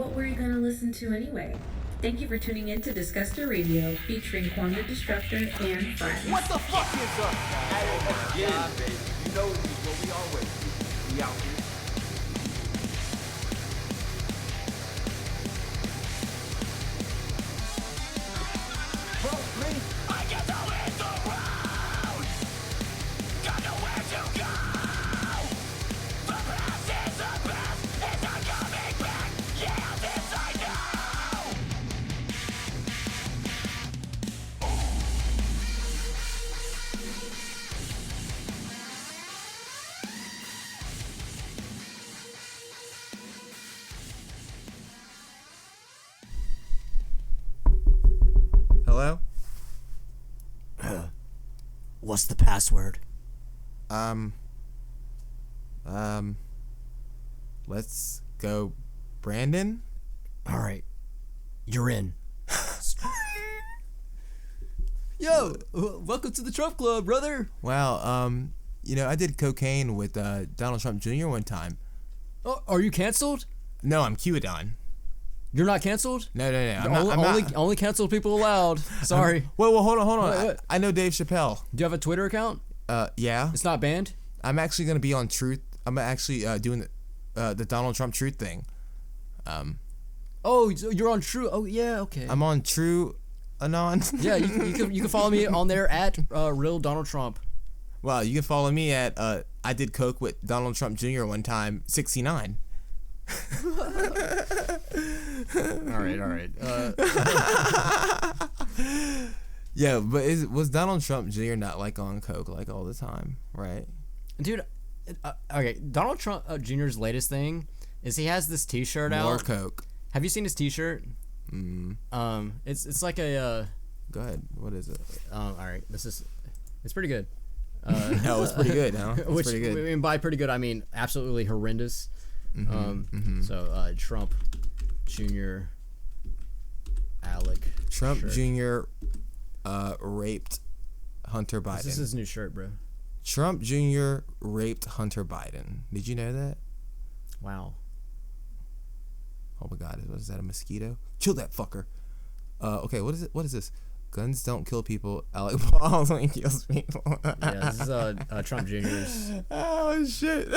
what were you going to listen to anyway? Thank you for tuning in to Disgusta Radio, featuring Kwang the Disruptor and friends. What the fuck is up, guys? Yeah, baby. You know this is what we always do. We out here. I get to hit the road. Got nowhere to go. The past is the best. It's not coming back. Yeah, this I know. Hello? What's the password? Let's go, Brandon? Alright. You're in. Yo, welcome to the Trump Club, brother. Wow, I did cocaine with Donald Trump Jr. one time. Oh, are you canceled? No, I'm QAnon. You're not canceled? No. Only canceled people allowed. Sorry. Wait, hold on. What? I know Dave Chappelle. Do you have a Twitter account? Yeah. It's not banned? I'm actually gonna be on Truth. I'm actually doing the Donald Trump Truth thing. Oh, you're on True. Oh, yeah, okay. I'm on True Anon. Yeah, you can follow me on there at Real Donald Trump. Well, you can follow me at I did coke with Donald Trump Jr. one time, 69. All right. Yeah, but was Donald Trump Jr. not like on coke like all the time, right? Dude, okay. Donald Trump Jr.'s latest thing is he has this T-shirt out. More coke. Have you seen his T-shirt? It's like a. Go ahead. What is it? All right. It's pretty good. No, it's pretty good, huh? It's pretty good. And by pretty good, I mean absolutely horrendous. So Trump Jr. Alec. Trump shirt. Jr. Raped Hunter Biden. This is his new shirt, bro. Trump Jr. raped Hunter Biden. Did you know that? Wow. Oh my God, what is that, a mosquito? Kill that fucker. Okay, what is it? What is this? Guns don't kill people. Alec Baldwin kills people. Yeah, this is Trump Jr.'s. Oh shit.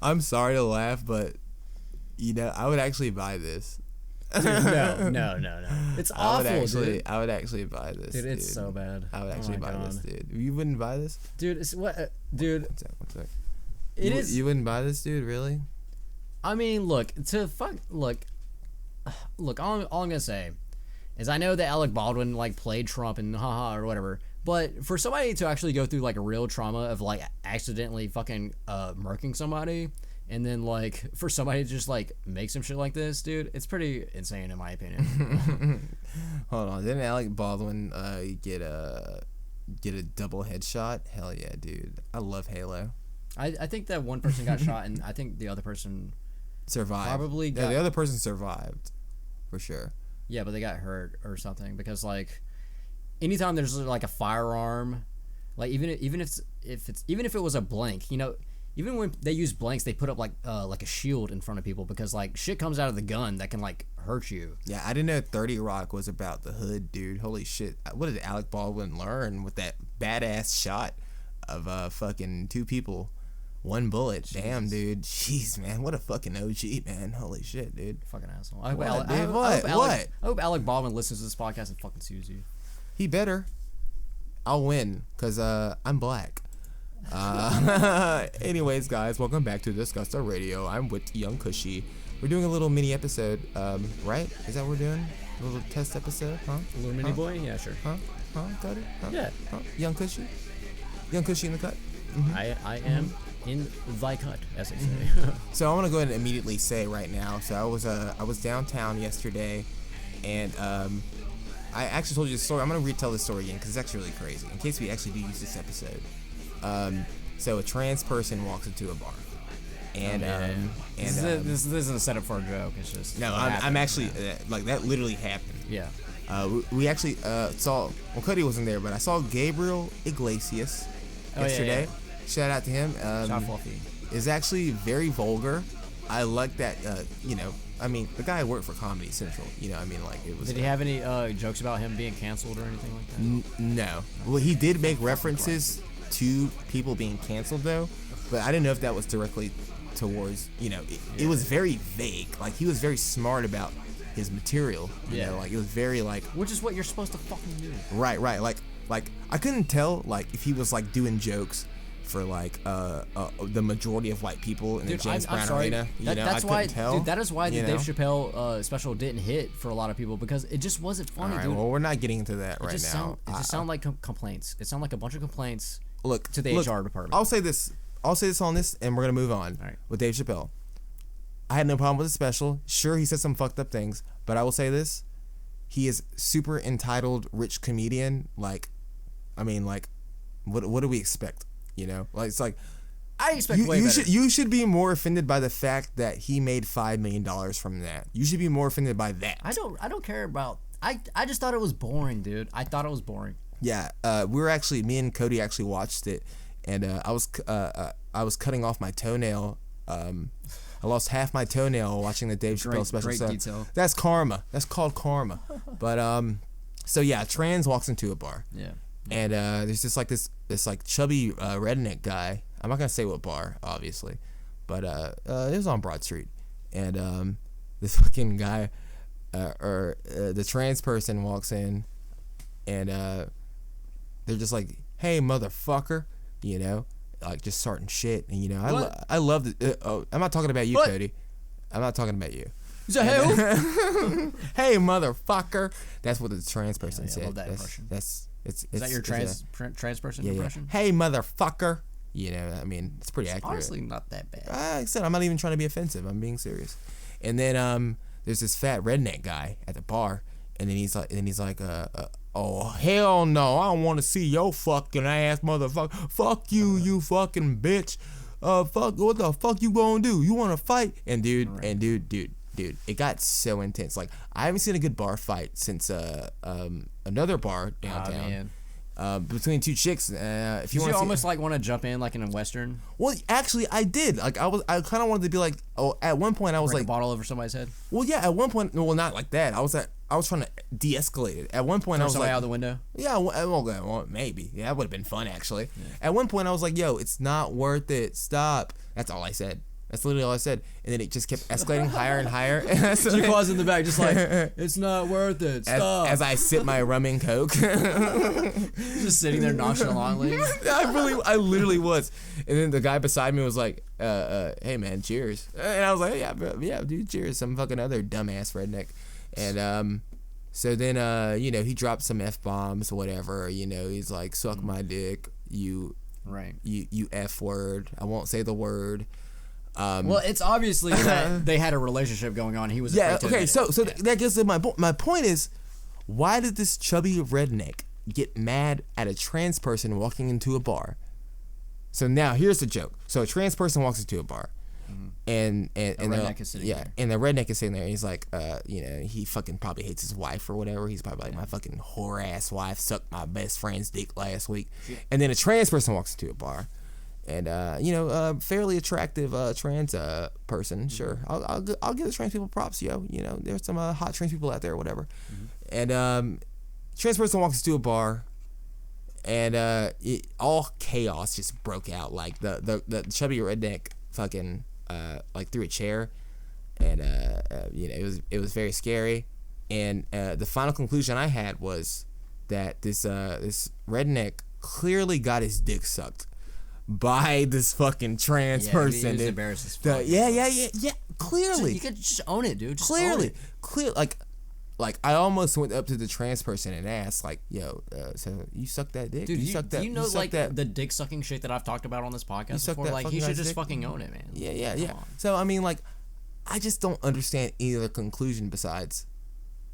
I'm sorry to laugh, but I would actually buy this. Dude, no. It's awful, dude. I would actually buy this. Dude, it's so bad. I would actually buy this, dude. You wouldn't buy this? Dude, it's what dude. One sec. You wouldn't buy this, dude, really? I mean, look, all I'm gonna say is I know that Alec Baldwin played Trump and haha or whatever, but for somebody to actually go through a real trauma of accidentally fucking murking somebody, and then for somebody to just make some shit like this, dude, it's pretty insane in my opinion. Hold on, didn't Alec Baldwin get a double headshot? Hell yeah, dude. I love Halo. I think that one person got shot, and I think the other person survived. Probably got, the other person survived, for sure. Yeah, but they got hurt or something because anytime there's a firearm, even if it was a blank, even when they use blanks, they put up a shield in front of people because shit comes out of the gun that can hurt you. Yeah, I didn't know 30 Rock was about the hood, dude. Holy shit! What did Alec Baldwin learn with that badass shot of fucking two people? One bullet. Jeez. Damn, dude. Jeez, man. What a fucking OG, man. Holy shit, dude. Fucking asshole. I hope Alec Baldwin listens to this podcast and fucking sues you. He better. I'll win, because I'm black. Anyways, guys, welcome back to Disgusta Radio. I'm with Young Kushy. We're doing a little mini episode, right? Is that what we're doing? A little test episode, huh? A little mini boy? Yeah, sure. Huh? Cody? Huh? Yeah. Huh? Young Kushy? Young Kushy in the cut? Mm-hmm. I am in thy cut, as they say. So I want to go ahead and immediately say right now. So I was downtown yesterday, and I actually told you the story. I'm gonna retell the story again because it's actually really crazy. In case we actually do use this episode. So a trans person walks into a bar, and this isn't a setup for a joke. It's just no. I'm actually that literally happened. Yeah. We actually saw. Well, Cody wasn't there, but I saw Gabriel Iglesias yesterday. Yeah. Shout out to him. Shout Fluffy. is actually very vulgar. I like that, you know, I mean, the guy worked for Comedy Central, you know, I mean, like, it was... Did he have any jokes about him being canceled or anything like that? No. Well, he did make references to people being canceled, though, but I didn't know if that was directly towards, you know, it was very vague. Like, he was very smart about his material, you know, like, it was very, like... Which is what you're supposed to fucking do. Right, like, I couldn't tell, like, if he was, like, doing jokes for, like, the majority of white people in the James Brown Arena. You know, that's I why, couldn't tell. dude, that is why the you know? Dave Chappelle special didn't hit for a lot of people, because it just wasn't funny, All right, dude. well, we're not getting into that right now. It just sounded like complaints. It sounded like a bunch of complaints Look, to the HR department. I'll say this on this, and we're going to move on with Dave Chappelle. I had no problem with the special. Sure, he said some fucked up things, but I will say this. He is super entitled, rich comedian. Like, I mean, like, what do we expect? You know? Like, it's like... I expect way better. You should be more offended by the fact that he made $5 million from that. You should be more offended by that. I don't care about... I just thought it was boring, dude. I thought it was boring. Yeah, me and Cody actually watched it, and I was cutting off my toenail. I lost half my toenail watching the Dave Chappelle special. Great detail. That's karma. That's called karma. But so yeah, trans walks into a bar. Yeah. And there's just like this like chubby redneck guy. I'm not gonna say what bar, obviously, but it was on Broad Street, and this fucking guy, or the trans person walks in, and they're just like, "Hey, motherfucker," you know, like just starting shit, and you know, I love it. I'm not talking about you, Cody. I'm not talking about you. Is that who? Hey, motherfucker. That's what the trans person said. I love that impression. Is that your trans person impression? Hey, motherfucker. You know, I mean, it's pretty accurate. Honestly, not that bad. Like I said, I'm not even trying to be offensive. I'm being serious. And then there's this fat redneck guy at the bar, and then he's like, oh hell no, I don't want to see your fucking ass, motherfucker. Fuck you, you fucking bitch. Fuck, what the fuck you gonna do? You want to fight? And dude, it got so intense. Like, I haven't seen a good bar fight since another bar downtown. Between two chicks. If you want to almost like want to jump in like in a western. Well, actually, I did. Like, I kind of wanted to be like. Oh, at one point I was Break like a bottle over somebody's head. Well, yeah. At one point, well, not like that. I was trying to de-escalate it. At one point, I was somebody like, out the window. Yeah. Well, maybe. Yeah, that would have been fun actually. Yeah. At one point, I was like, "Yo, it's not worth it. Stop." That's all I said. That's literally all I said, and then it just kept escalating higher and higher. Your claws in the back, just like, it's not worth it. Stop. As I sip my rum and coke, just sitting there nonchalantly. I literally was. And then the guy beside me was like, "Hey man, cheers." And I was like, "Yeah, bro, yeah, dude, cheers." Some fucking other dumbass redneck. And so then you know, he dropped some F-bombs, whatever. You know, he's like, "Suck my dick, you F word." I won't say the word. Well, it's obviously that they had a relationship going on. He was okay. So that gets to my point. My point is, why did this chubby redneck get mad at a trans person walking into a bar? So now here's the joke. So a trans person walks into a bar, and the redneck is sitting there. And the redneck is sitting there. And he's like, you know, he fucking probably hates his wife or whatever. He's probably like, my fucking whore ass wife sucked my best friend's dick last week. And then a trans person walks into a bar. And you know, fairly attractive trans person. Sure, I'll give the trans people props, yo. You know, there's some hot trans people out there, or whatever. And trans person walks into a bar, and all chaos just broke out. Like the chubby redneck fucking like threw a chair, and you know, it was very scary. And the final conclusion I had was that this redneck clearly got his dick sucked by this fucking trans person. He was embarrassed as fuck. Yeah. Clearly. You could just own it, dude. Just clearly. own it. Like I almost went up to the trans person and asked, like, "Yo, so you suck that dick? Dude, suck that? You know, like that? the dick sucking shit that I've talked about on this podcast before. Like, he should just fucking own it, man. Yeah. So I mean, like, I just don't understand any other conclusion besides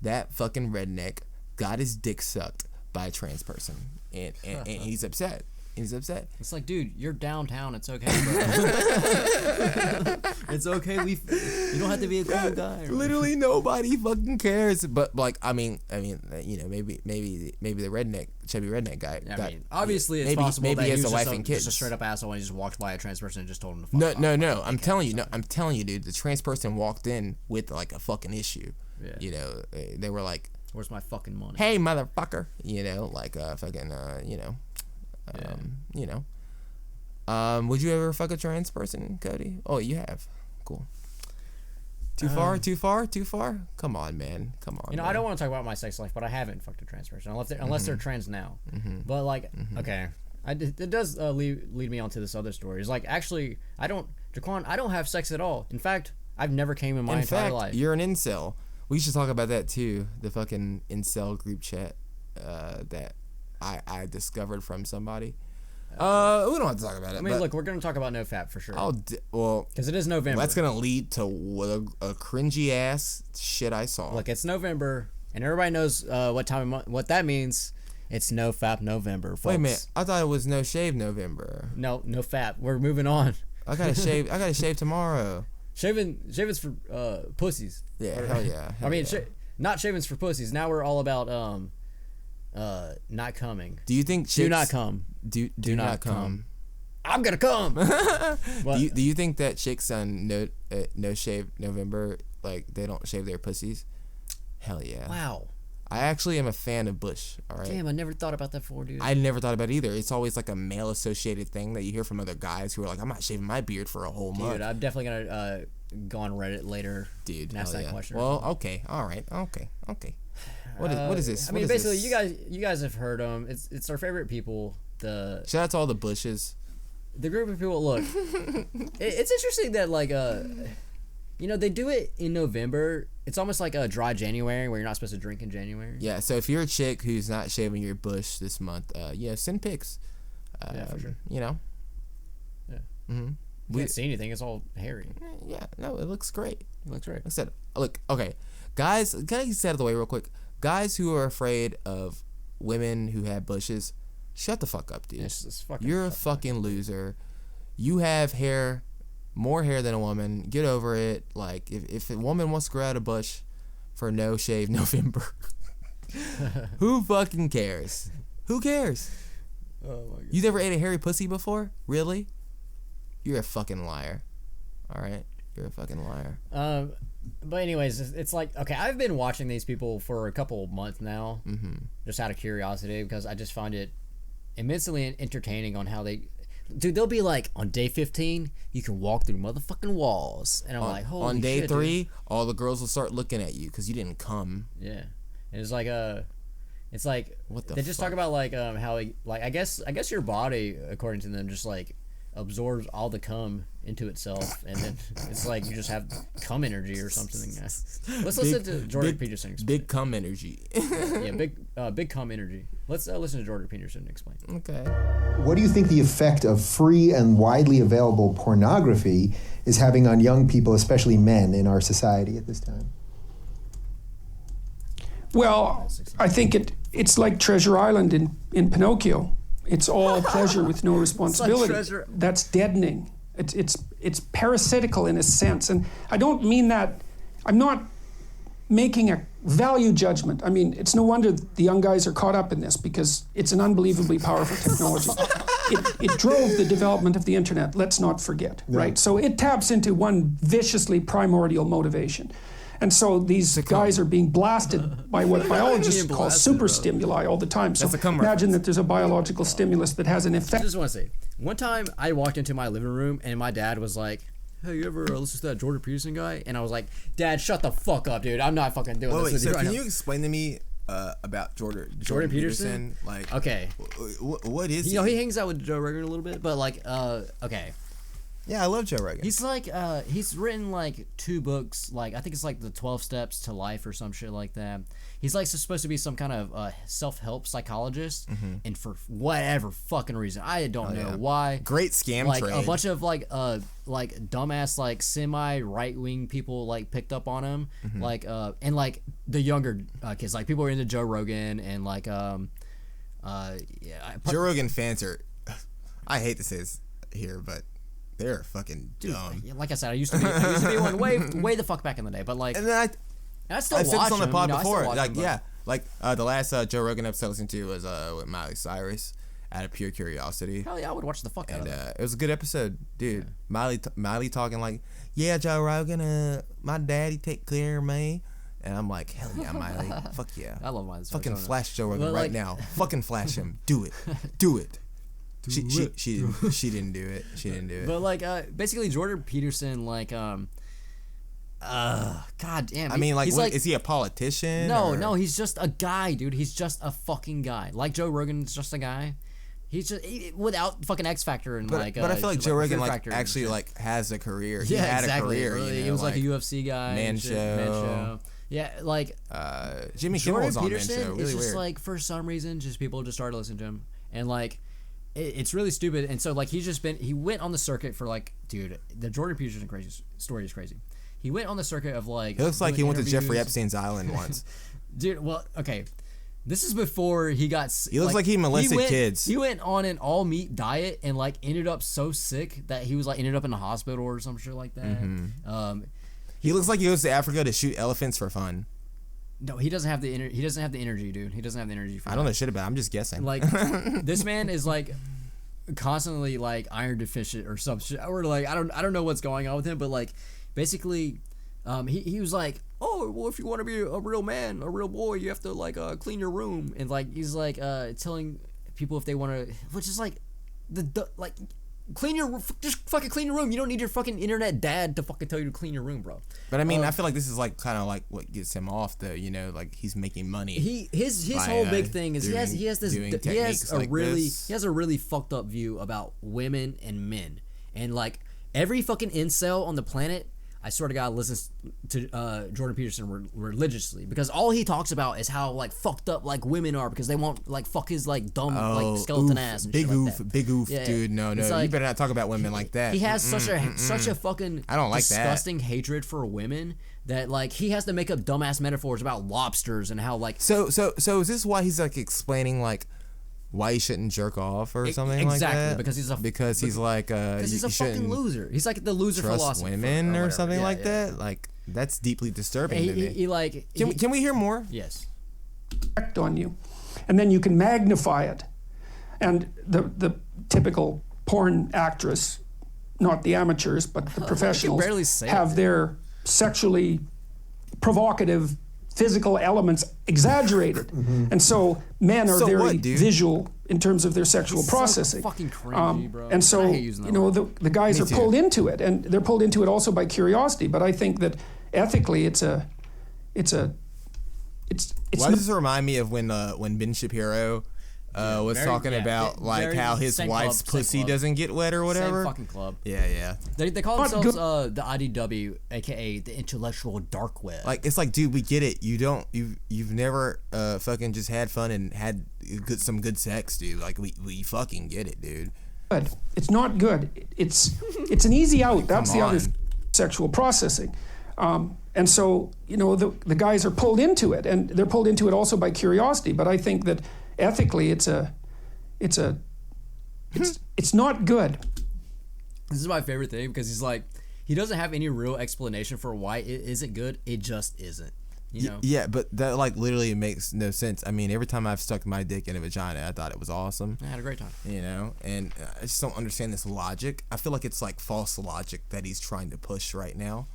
that fucking redneck got his dick sucked by a trans person, and he's upset. It's like, dude, you're downtown. It's okay, bro. It's okay. You don't have to be a cool guy. Literally nobody fucking cares. But like, I mean, you know, maybe the chubby redneck guy. I mean, obviously it's possible maybe that he has he was a wife just and kids. just a straight up asshole and he just walked by a trans person and just told him to fuck off. No. I'm telling you, dude. The trans person walked in with like a fucking issue. Yeah. You know, they were like, "Where's my fucking money?" "Hey, motherfucker!" You know, like fucking, you know, you know. Would you ever fuck a trans person, Cody? Oh, you have. Cool. Too far? Come on, man. Come on. You know, man. I don't want to talk about my sex life, but I haven't fucked a trans person unless they're trans now. But like, okay, it does lead me on to this other story. It's like, actually, I don't have sex at all. In fact, I've never came in my entire life. You're an incel. We should talk about that too. The fucking incel group chat that I discovered from somebody. We don't have to talk about it. I mean, look, we're gonna talk about NoFap for sure. Well, because it is November. That's gonna lead to a cringy ass shit I saw. Look, it's November, and everybody knows what that means. It's NoFap November, folks. Wait a minute, I thought it was No Shave November. No FAP. We're moving on. I gotta shave. I gotta shave tomorrow. Shaving's for pussies. Yeah, hell yeah. I mean, not shaving's for pussies. Now we're all about not coming. Do you think chicks, do not come? Do not come. I'm gonna come. Do you think that chicks on no shave November, like, they don't shave their pussies? Hell yeah. Wow. I actually am a fan of Bush. All right. Damn, I never thought about that before, dude. I never thought about it either. It's always like a male associated thing that you hear from other guys who are like, I'm not shaving my beard for a whole month. Dude, I'm definitely gonna go on Reddit later. Dude, and ask that question. Well, okay, all right, okay. What is this? I mean, basically, you guys have heard them. It's our favorite people. Shout out to all the Bushes. The group of people. Look, it's interesting that like you know, they do it in November. It's almost like a dry January where you're not supposed to drink in January. Yeah, so if you're a chick who's not shaving your bush this month, send pics. Yeah, for sure. You know. Yeah. Mm-hmm. We can't see anything. It's all hairy. Yeah, no, it looks great. It looks great. Like I said, look, okay, guys, can I get out of the way real quick? Guys who are afraid of women who have bushes, shut the fuck up, dude. You're a fucking loser. You have more hair than a woman. Get over it. Like, if a woman wants to grow out a bush for No Shave November, who fucking cares? Who cares? Oh my god. You never ate a hairy pussy before? Really? You're a fucking liar. All right? You're a fucking liar. But anyways, it's like, okay, I've been watching these people for a couple months now, just out of curiosity, because I just find it immensely entertaining on how they'll be like, on day 15, you can walk through motherfucking walls, and I'm like, holy shit. On day 3, dude, all the girls will start looking at you because you didn't come. Yeah, and it's like what the they just talk about like how like I guess your body, according to them, just like absorbs all the cum into itself, and then it's like you just have cum energy or something. Let's listen to Jordan Peterson explain. Big cum energy. Big cum energy. Let's listen to Jordan Peterson explain. Okay. What do you think the effect of free and widely available pornography is having on young people, especially men, in our society at this time? Well, I think it's like Treasure Island in Pinocchio. It's all pleasure with no responsibility. That's deadening. It's parasitical in a sense. And I don't mean that, I'm not making a value judgment. I mean, it's no wonder the young guys are caught up in this, because it's an unbelievably powerful technology. It drove the development of the internet, let's not forget, right? So it taps into one viciously primordial motivation. And so these guys are being blasted by what biologists call super stimuli all the time. So imagine that there's a biological stimulus that has an effect. I just want to say, one time I walked into my living room and my dad was like, hey, you ever listen to that Jordan Peterson guy? And I was like, Dad, shut the fuck up, dude. I'm not fucking doing this with you right now. Can you explain to me about Jordan Peterson? Like, okay. What is he? You know, he hangs out with Joe Rogan a little bit, but like, okay. Yeah, I love Joe Rogan. He's like, he's written like 2 books, like I think it's like the 12 Steps to Life or some shit like that. He's like supposed to be some kind of self-help psychologist, and for whatever fucking reason, I don't know why. Great scam like trade. A bunch of like dumbass like semi right-wing people like picked up on him, like and like the younger kids, like people are into Joe Rogan and like Joe Rogan fans are. I hate to say this here, but they're fucking dumb. Like I said, I used to be one way the fuck back in the day, but like, And then I still I said watch this on the them, pod you know, I still before. watch Like, them, yeah. Like, the last Joe Rogan episode I listened to was with Miley Cyrus out of pure curiosity. Hell yeah, I would watch the fuck out And of it. it was a good episode, dude. Yeah. Miley talking like, yeah, Joe Rogan, my daddy take care of me. And I'm like, hell yeah, Miley. Fuck yeah. I love Miley Cyrus. Fucking flash Joe Rogan But, right like- now. Fucking flash him. Do it. Do it. She didn't do it. She didn't do it. But like, basically Jordan Peterson, like, god damn. I mean, like, he's what, is he a politician? No, he's just a guy, dude. He's just a fucking guy. Like Joe Rogan's just a guy. He's just without fucking X Factor and But I feel like Joe Rogan Fear like Factor and actually shit. like has a career. He Yeah, had exactly. a career. Really, You know, he was like a UFC guy. Man and shit. Show. Man Show. Yeah, like Jimmy Kimmel Jordan was on Man Peterson Show. Really is just weird. like for some reason just people just started listening to him and like it's really stupid. And so like he went on the circuit for like, dude, the Jordan Peterson story is crazy. He went on the circuit of like. It looks like he doing went to Jeffrey interviews. Epstein's island once. Dude, well, okay. This is before he got. He looks like he molested kids. He went on an all meat diet and like ended up so sick that he was like ended up in the hospital or some shit like that. Mm-hmm. He looks like he goes to Africa to shoot elephants for fun. No, he doesn't have the he doesn't have the energy, dude. He doesn't have the energy for I don't know shit about it. I'm just guessing. Like this man is like constantly like iron deficient or some shit, or like I don't know what's going on with him, but like basically he was like, oh well, if you want to be a real man, a real boy, you have to like clean your room, and like he's like telling people if they want to, which is like the like just fucking clean your room. You don't need your fucking internet dad to fucking tell you to clean your room, bro. But I mean, I feel like this is like kind of like what gets him off, though. You know, like he's making money. His by, whole big thing is he has doing he techniques like this. has a really fucked up view about women and men, and like every fucking incel on the planet, I swear to God, listens to Jordan Peterson religiously, because all he talks about is how like fucked up like women are because they won't like fuck his like dumb like skeleton ass and big shit oof, like that. big oof, Yeah, dude. No, it's you like- better not talk about women like that. He has such a fucking I don't like that. disgusting hatred for women that like he has to make up dumbass metaphors about lobsters and how like So is this why he's like explaining like why he shouldn't jerk off or something like that? exactly, because he's like because he's a fucking loser. He's like the loser trust philosopher women or whatever. something Yeah, like yeah. that. Like that's deeply disturbing to me. He like Can we hear more? yes. Effect on you, and then you can magnify it. And the typical porn actress, not the amateurs but the professionals, barely say have it. their sexually provocative physical elements exaggerated, and so men are So very what, dude? visual in terms of their sexual It's so processing. fucking cringy, bro. And so I hate using that you know word. the guys Me are too. pulled into it, and they're pulled into it also by curiosity. But I think that ethically, it's Why not- does this remind me of when Ben Shapiro was talking about like very how his same wif's club, same pussy club. doesn't get wet or whatever? Same fucking club. Yeah. They call Not themselves the IDW, aka the intellectual dark web. Like it's like, dude, we get it. You've never fucking just had fun and had some good sex, dude. Like we fucking get it, dude. good. It's not good. It's an easy out. That's Come the other on. sexual processing. And so, you know, the guys are pulled into it, and they're pulled into it also by curiosity. But I think that ethically, it's not good. This is my favorite thing because he's like, he doesn't have any real explanation for why it isn't good. It just isn't. You know? Yeah, but that like literally makes no sense. I mean, every time I've stuck my dick in a vagina, I thought it was awesome. I had a great time. You know, and I just don't understand this logic. I feel like it's like false logic that he's trying to push right now.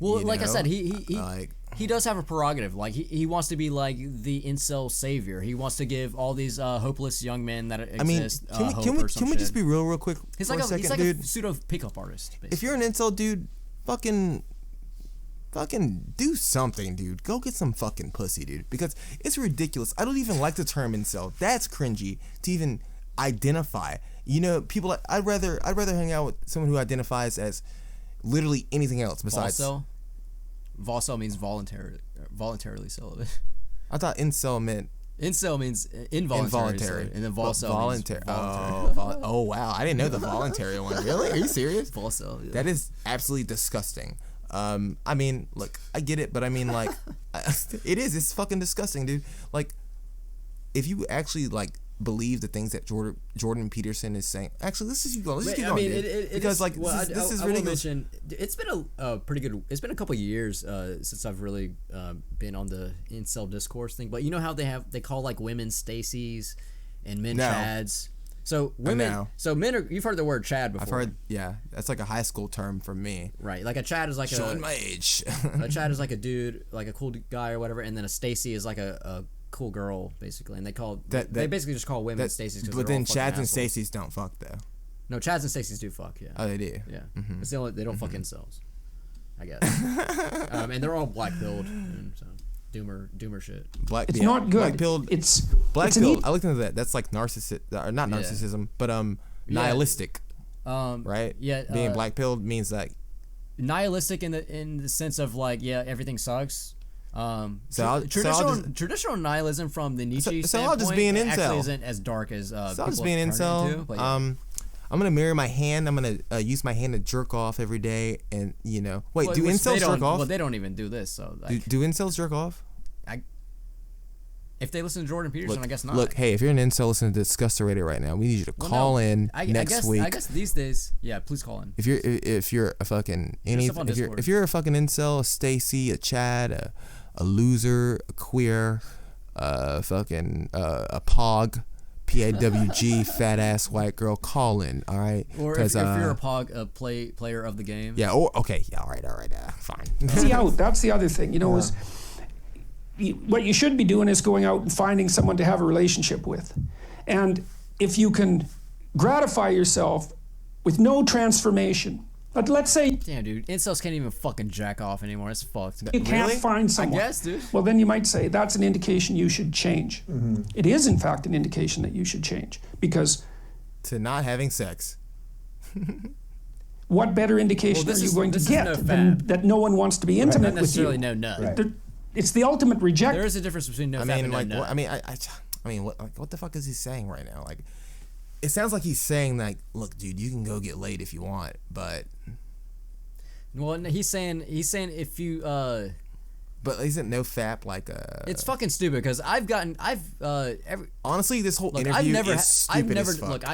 Well, You like I know? said, he Like- he does have a prerogative. Like he wants to be like the incel savior. He wants to give all these hopeless young men that exist. I mean, hope can or we some just shit. be real quick He's for like a second, he's like dude? a pseudo pickup artist. Basically. If you're an incel, dude, fucking do something, dude. Go get some fucking pussy, dude. Because it's ridiculous. I don't even like the term incel. That's cringy to even identify. You know, people. I'd rather hang out with someone who identifies as literally anything else besides. Volcel means voluntarily celibate. I thought incel meant Incel means involuntary, involuntary, and then but volcel voluntary. means voluntary. Oh wow, I didn't know the voluntary one. Really? Are you serious? Volcel. Yeah. That is absolutely disgusting. I mean, look, I get it, but I mean, like, it is. It's fucking disgusting, dude. Like, if you actually like believe the things that Jordan Peterson is saying. Actually, let's just keep going. Let's just keep I going, mean, dude. Because is, like well, this is I will ridiculous. mention, it's been a pretty good. It's been a couple years since I've really been on the incel discourse thing. But you know how they call like women Stacys and men No. Chads. So women, know. so men are. You've heard the word Chad before. I've heard, yeah, that's like a high school term for me. Right, like a Chad is like Showing my age. a Chad is like a dude, like a cool guy or whatever, and then a Stacy is like a cool girl basically, and they basically just call women Stacys. But then Chads and Stacys don't fuck though. No, Chads and Stacys do fuck. Yeah. Oh, they do. Yeah. It's the only they don't fuck incels, I guess. And they're all black pilled, so doomer shit. It's not good. Black pilled. It's I looked into that. That's like narcissist, or not narcissism, but nihilistic. Right. Yeah. Being black pilled means that nihilistic in the sense of like, yeah, everything sucks. Traditional nihilism from the Nietzsche so I'll just standpoint be an actually incel. isn't as dark as so I'll people just be an have turned incel. into, but yeah. I'm gonna mirror my hand. I'm gonna use my hand to jerk off every day, and wait, do Which incels they jerk don't- off? Well, they don't even do this, so like, do incels jerk off? if they listen to Jordan Peterson, I guess not. Look, hey, if you're an incel listening to Disgusta Radio right now, we need you to call in next week. I guess these days, yeah, please call in. If you're a fucking if you're a fucking incel, a Stacy, a Chad, a loser, a queer, a pog, PAWG, fat ass white girl, call in, all right? Or if you're a pog, a player of the game. Yeah. Or okay. Yeah. All right. Fine. See out. That's the other thing. Is what you should be doing is going out and finding someone to have a relationship with, and if you can gratify yourself with no transformation. But let's say Damn, dude, incels can't even fucking jack off anymore. It's fucked. you can't find someone. I guess, dude. Well, then you might say that's an indication you should change. It is, in fact, an indication that you should change, because to not having sex. what better indication are you going to get than that no one wants to be intimate Not with necessarily you? no nut. Right. It's the ultimate reject. There is a difference between no fap and no nut. I mean, what the fuck is he saying right now? Like, it sounds like he's saying like, look, dude, you can go get laid if you want, but. Well, he's saying if you But isn't no fap like it's fucking stupid because honestly, this whole interview is stupid as fuck. Look,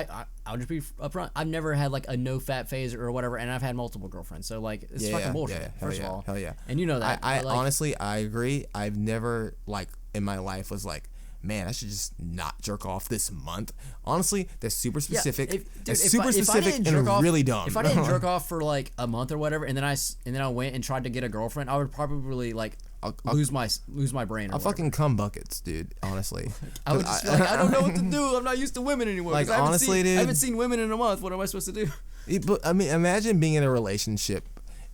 I'll just be upfront. I've never had like a no fap phase or whatever, and I've had multiple girlfriends. So like, it's fucking bullshit. Yeah, first of all, hell yeah. And you know that. I like, honestly, I agree. I've never like in my life was like, man, I should just not jerk off this month. Honestly, that's super specific. Really dumb. If I didn't jerk off for like a month or whatever, and then I went and tried to get a girlfriend, I would probably like lose my brain. I'll fucking cum buckets, dude. Honestly, I would just be like, I don't know what to do. I'm not used to women anymore. Like, honestly, dude, I haven't seen women in a month. What am I supposed to do? But I mean, imagine being in a relationship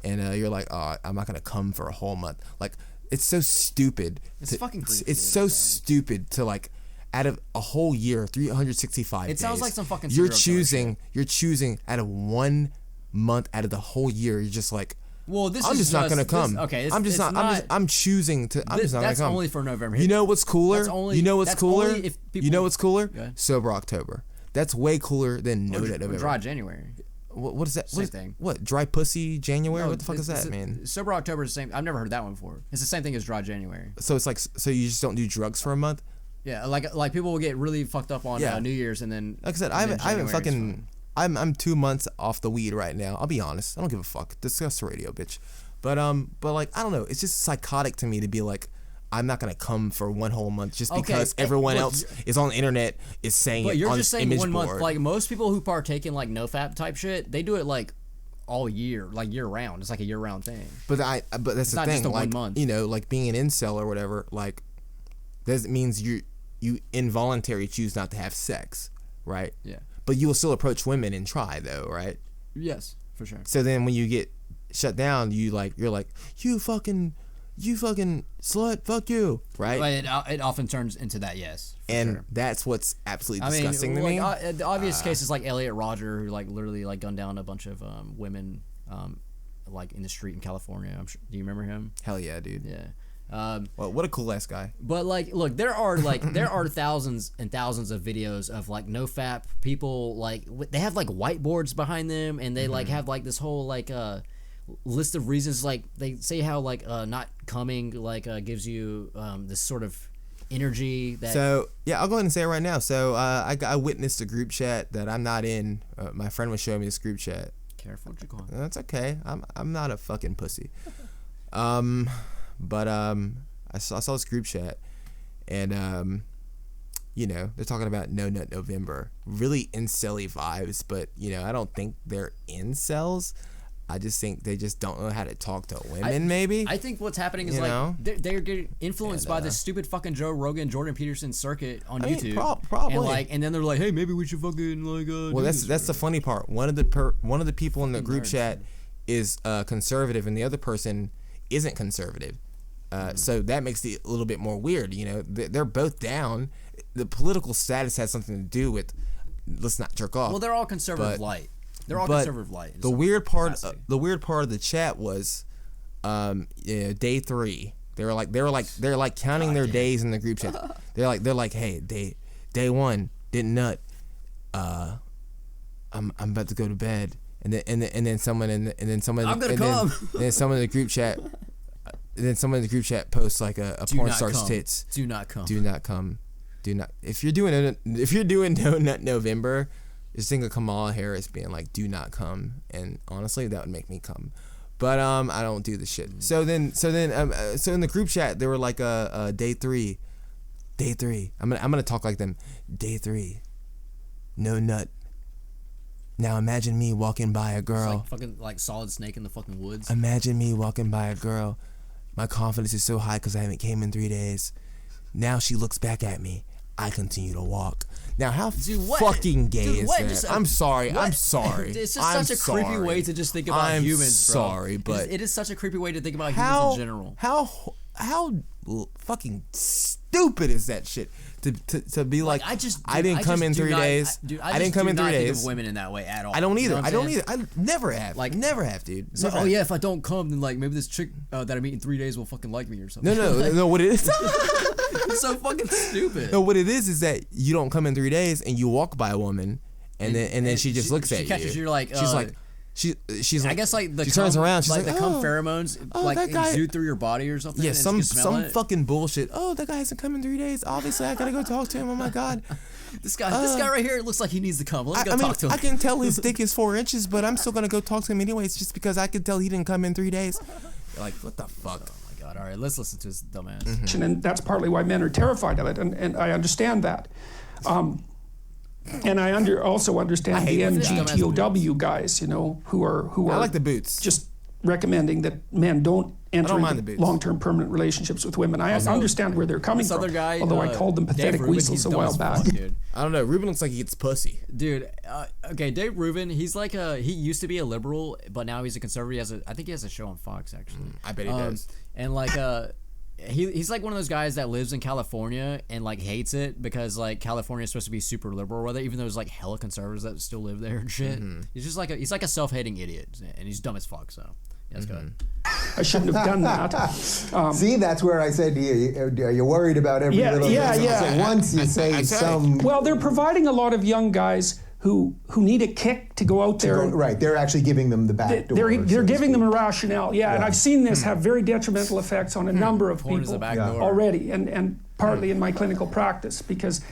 and you're like, oh, I'm not gonna come for a whole month. Like, it's so stupid. It's fucking crazy. It's so stupid to like, out of a whole year, 365 days. It sounds like some fucking You're serial choosing out of 1 month out of the whole year. You're just like, well, this I'm is just not gonna come. Okay, I'm just not. I'm choosing to. I'm just not gonna That's come. only for November. You know what's cooler? That's only- you know what's that's cooler? only if people- You know what's cooler? Go ahead. Sober October. That's way cooler than no that November. Dry January. What is that? Same thing. What, dry pussy January? No, What the fuck is that, man? Sober October is the same. I've never heard that one before. It's the same thing as dry January. So it's like, so you just don't do drugs for a month? Yeah, like people will get really fucked up on Yeah. New Year's and then. Like I said, I haven't fucking. I'm 2 months off the weed right now. I'll be honest. I don't give a fuck. Discuss radio, bitch. But like, I don't know. It's just psychotic to me to be like, I'm not gonna come for 1 whole month just because everyone else is on the internet is saying But it you're on just saying image 1 month. board. Like most people who partake in like no fap type shit, they do it like all year, like year round. It's like a year round thing. But that's the not thing. just a like 1 month. You know, like being an incel or whatever. Like, that means you involuntarily choose not to have sex, right? Yeah. But you will still approach women and try though, right? Yes, for sure. So then when you get shut down, you're like, you fucking slut, fuck you, right? But it often turns into that, yes. And sure. that's what's absolutely disgusting to like, me. The obvious case is like Elliot Rodger, who like literally like gunned down a bunch of women, like in the street in California. I'm sure, do you remember him? Hell yeah, dude. Yeah. Well, what a cool ass guy. But like, look, there are thousands and thousands of videos of like no fap people. Like they have like whiteboards behind them, and they like have like this whole like list of reasons. Like they say how like not coming like gives you this sort of energy. That So yeah, I'll go ahead and say it right now. So I witnessed a group chat that I'm not in. My friend was showing me this group chat. Careful what you call. That's okay. I'm not a fucking pussy. But I saw this group chat, and you know, they're talking about No Nut November. Really incel-y vibes, but you know, I don't think they're incels. I just think they just don't know how to talk to women. Maybe I think what's happening is You know? they're getting influenced by this stupid fucking Joe Rogan, Jordan Peterson circuit on YouTube. Probably. And then they're like, hey, maybe we should fucking like. Well, that's the funny part. One of the people in the group chat is conservative, and the other person isn't conservative. So that makes it a little bit more weird. You know, they're both down. The political status has something to do with let's not jerk off. Well, they're all conservative light. They're all conservative light. The weird part of the chat was, day 3. They're like counting their days in the group chat. They're like, hey, day 1 didn't nut. I'm about to go to bed, and then someone in the group chat. And then someone in the group chat posts like a porn star's tits. Do not come. Do not come. Do not. If you're doing No Nut November, just think of Kamala Harris being like, "Do not come," and honestly, that would make me come. But I don't do the shit. So in the group chat, they were like, day 3. I'm gonna talk like them. Day 3. No nut. Now imagine me walking by a girl. It's like fucking like Solid Snake in the fucking woods. Imagine me walking by a girl. My confidence is so high because I haven't came in 3 days. Now she looks back at me. I continue to walk. Now, how fucking gay is that? I'm sorry. I'm sorry. It's just such a creepy way to just think about humans, bro. Sorry, but it is such a creepy way to think about humans in general. How fucking stupid is that shit? To be like, I didn't come in 3 days. I didn't come in 3 days. Think of women in that way at all. I don't either. You know I don't either. I never have. Like, never have, dude. So, oh yeah, if I don't come, then like maybe this chick that I meet in 3 days will fucking like me or something. No. What it is? It's so fucking stupid. No, what it is that you don't come in 3 days and you walk by a woman and then she just looks at you. She catches you like she's like, I guess like she turns around. She's like, the cum pheromones like exude through your body or something. Yeah, some fucking bullshit. Oh, that guy hasn't come in 3 days. Obviously, I gotta go talk to him. Oh my god, this guy right here looks like he needs to come. Let me go talk to him. I can tell his dick is 4 inches, but I'm still gonna go talk to him anyways, just because I could tell he didn't come in 3 days. You're like, what the fuck? Oh my god! All right, let's listen to this dumbass. Mm-hmm. And that's partly why men are terrified of it, and I understand that. And I also understand the MGTOW guys, you know, who are I like the boots. Just recommending that men don't enter into long-term permanent relationships with women. I understand where they're coming from. Guy, although I called them pathetic weasels a while back. Dude. I don't know. Ruben looks like he gets pussy. Dude, okay, Dave Rubin, he's like he used to be a liberal, but now he's a conservative. I think he has a show on Fox actually. I bet he does. And like he's like one of those guys that lives in California and like hates it because like California is supposed to be super liberal with it, even though there's like hella conservatives that still live there and shit. He's just like he's like a self-hating idiot, and he's dumb as fuck. So yeah, let's go ahead. I shouldn't have done that. See, that's where I said to you, are you worried about every little thing? So once you say some... Well, they're providing a lot of young guys who need a kick to go out there. Right, they're actually giving them the back door. They're giving them a rationale, yeah. And I've seen this have very detrimental effects on a number of people already, and partly in my clinical practice, because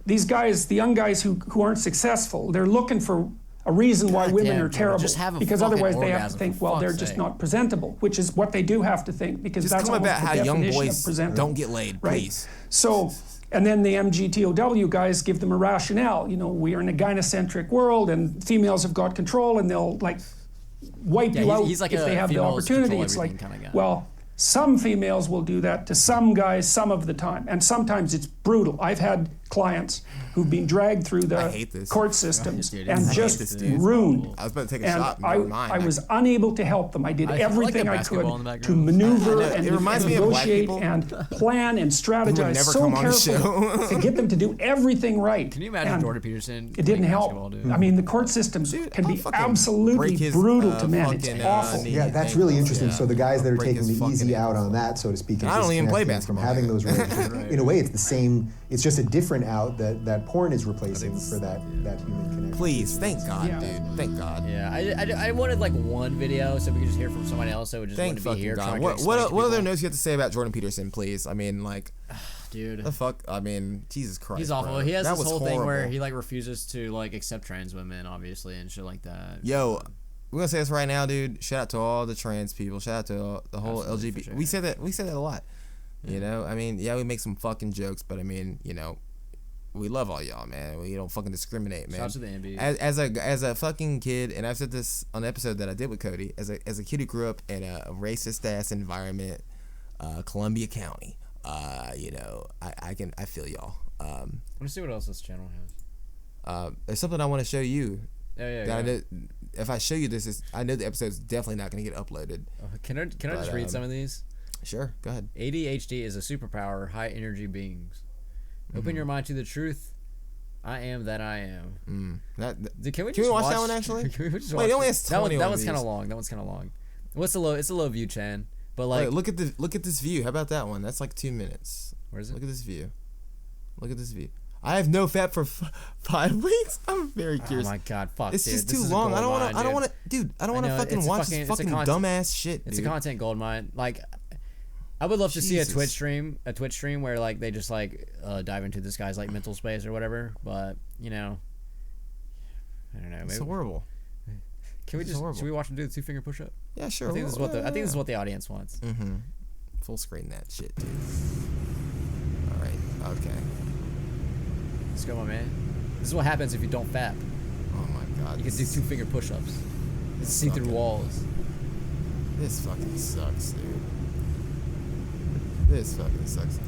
these guys, the young guys who aren't successful, they're looking for a reason why women are terrible, because otherwise they have to think, well, they're just not presentable, which is what they do have to think, because just that's almost about the how definition young boys of presentable. don't get laid, please. Right? So, and then the MGTOW guys give them a rationale. You know, we are in a gynocentric world, and females have got control, and they'll like wipe you out like if they have the opportunity. It's like, well, some females will do that to some guys some of the time, and sometimes it's brutal. I've had clients who've been dragged through the court systems and just ruined. I was about to take a shot. I was unable to help them. I did everything I could to maneuver and negotiate and plan and strategize so carefully to get them to do everything right. Can you imagine Jordan Peterson? It didn't help. I mean, the court systems can be absolutely brutal to men. It's awful. Yeah, that's really interesting. So the guys that are taking the easy out on that, so to speak, I don't even play basketball. From having those relationships. In a way, it's the same. It's just a different out that porn is replacing for that human connection. Please, thank God, dude. Thank God. Yeah, I wanted like one video so we could just hear from somebody else. So we just thank wouldn't be here. God. What other notes you have to say about Jordan Peterson, please? I mean, like, Dude. The fuck? I mean, Jesus Christ. He's awful. Bro. He has That this was whole thing where horrible. he like refuses to like accept trans women, obviously, and shit like that. Yo, we're gonna say this right now, dude. Shout out to all the trans people. Shout out to the whole Absolutely, LGBT. for sure. We say that a lot. You know, I mean, yeah, we make some fucking jokes, but I mean, you know, we love all y'all, man. We don't fucking discriminate, man. Shout out to the NB. As a fucking kid, and I've said this on an episode that I did with Cody. As a kid who grew up in a racist ass environment, Columbia County. You know, I feel y'all. Let me see what else this channel has. There's something I want to show you. Yeah. That I know, if I show you this, I know the episode's definitely not going to get uploaded. Can I just read some of these? Sure, go ahead. ADHD is a superpower. High energy beings. Open your mind to the truth. I am that I am. Can we watch that one actually? Can we just Wait, watch it only it? has 20 That on one's kind of these. long. That one's kind of long. What's the low? It's a low view, Chan. But like, Wait, look at this view. How about that one? That's like 2 minutes. where is it? Look at this view. Look at this view. I have no fat for 5 weeks. I'm very curious. Oh my god, fuck. It's dude, just this too is a long. I don't gold want to. mine, I don't dude. want to, dude. I don't want to know, fucking it's a watch fucking- this it's a fucking content- dumbass shit, It's dude. a content gold mine. Like, I would love to see a Jesus. Twitch stream where like they just like dive into this guy's like mental space or whatever. But you know, I don't know. It's Maybe horrible. can we it's just horrible. should we watch him do the 2-finger push-up? Yeah, sure. I think this is what the audience wants. Full screen that shit, dude. All right. Okay. Let's go, my man. This is what happens if you don't fap. Oh my god. You can do 2-finger push-ups. See through fucking- walls. This fucking sucks, dude. This fucking sucks.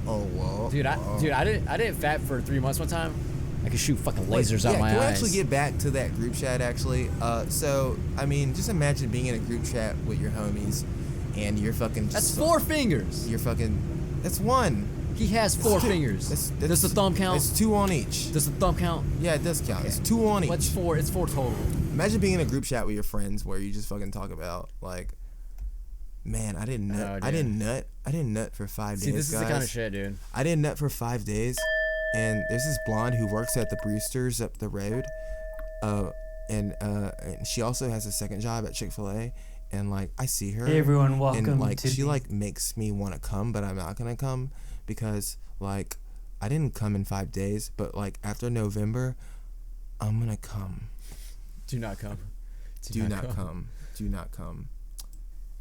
Oh whoa. Dude, whoa. I didn't fap for 3 months one time. I could shoot fucking lasers out my can we eyes. actually get back to that group chat actually? So I mean, just imagine being in a group chat with your homies, and you're fucking. That's Just 4 fingers. You're fucking. That's one. He has 4 fingers. Does the thumb count? It's 2 on each. Does the thumb count? Yeah, it does count. It's 2 on each. What's 4? It's 4 total. Imagine being in a group chat with your friends where you just fucking talk about like, man, I didn't nut. Oh, I dude. didn't nut for 5 days. See, this is guys. the kind of shit, dude. I didn't nut for 5 days, and there's this blonde who works at the Brewsters up the road, and she also has a second job at Chick-fil-A, and like I see her. Hey everyone, welcome and like to she the- like makes me want to come, but I'm not gonna come because like I didn't come in 5 days, but like after November, I'm gonna come. Do not come. Do not come. Do not come.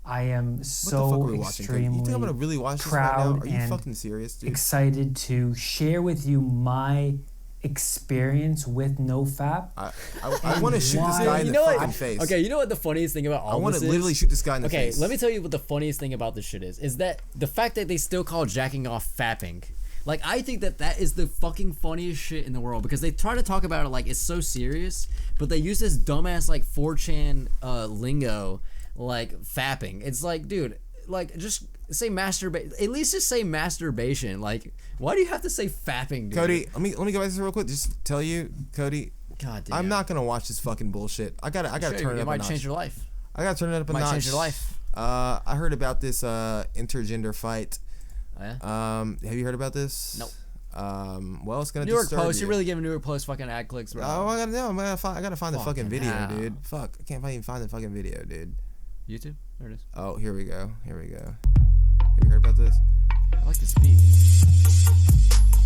I am What the fuck so are we watching? Cody? You think I'm gonna extremely really watch this right now? proud Are you and fucking serious, dude? excited to share with you my experience with NoFap. I want to shoot this why- guy in You the know fucking what? face. Okay, you know what the funniest thing about all I want this to is? literally shoot this guy in the Okay, face. let me tell you what the funniest thing about this shit is that the fact that they still call jacking off fapping. Like, I think that is the fucking funniest shit in the world because they try to talk about it like it's so serious, but they use this dumbass like 4chan lingo like fapping. It's like, dude, like just say masturbate. At least just say masturbation. Like, why do you have to say fapping, dude? Cody, let me go back to this real quick. Just tell you, Cody, God damn. I'm not gonna watch this fucking bullshit. I gotta turn it It up a might notch. change your life. I gotta turn it up a Might notch. change your life. I heard about this intergender fight. Oh, yeah? Have you heard about this? Nope. Well, it's gonna New York disturb Post. you. You're really giving New York Post fucking ad clicks, bro. Oh, I gotta know. I gotta find the fucking video, hell. dude. Fuck, I can't even find the fucking video, dude. YouTube? There it is. Oh, here we go. Have you heard about this? I like to speak.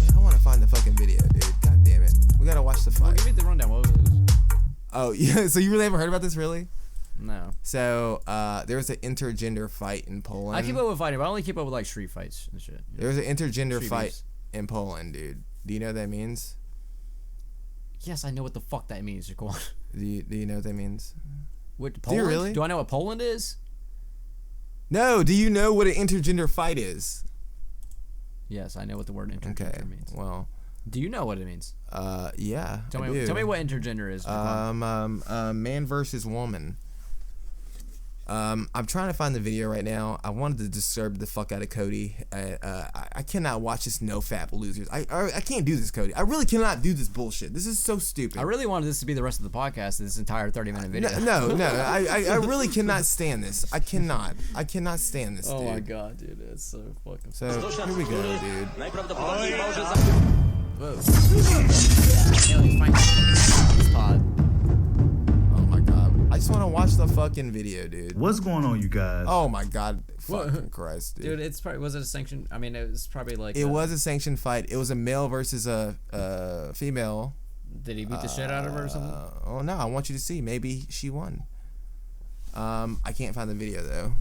Man, I want to find the fucking video, dude. God damn it. We gotta watch the Well, fight. give me the rundown. What was it? Oh, yeah. So you really haven't heard about this, really? No. So there was an intergender fight in Poland. I keep up with fighting, but I only keep up with like street fights and shit. There was an intergender Street fight beefs. in Poland, dude. Do you know what that means? Yes, I know what the fuck that means, Jaquan. Do you know what that means? What, you Poland? really? Do I know what Poland is? No. Do you know what an intergender fight is? Yes, I know what the word intergender Okay. means. Well, Do you know what it means? yeah. Tell I me. do. Tell me what intergender is. Jaquan. Man versus woman. I'm trying to find the video right now. I wanted to disturb the fuck out of Cody. I cannot watch this no-fap losers. I can't do this, Cody. I really cannot do this bullshit. This is so stupid. I really wanted this to be the rest of the podcast. This entire 30-minute video. No. I really cannot stand this. I cannot stand this, Oh dude. my god, dude, it's so fucking. So here we go, dude. Whoa. Aliens find this pod. Oh my god. just want to watch the fucking video, dude. What's going on, you guys? Oh my god, fucking Christ, dude. Dude, it's probably was it a sanctioned? I mean, it was probably like It was a sanctioned fight. It was a male versus a female. Did he beat the shit out of her or something? Oh no, I want you to see. Maybe she won. I can't find the video though.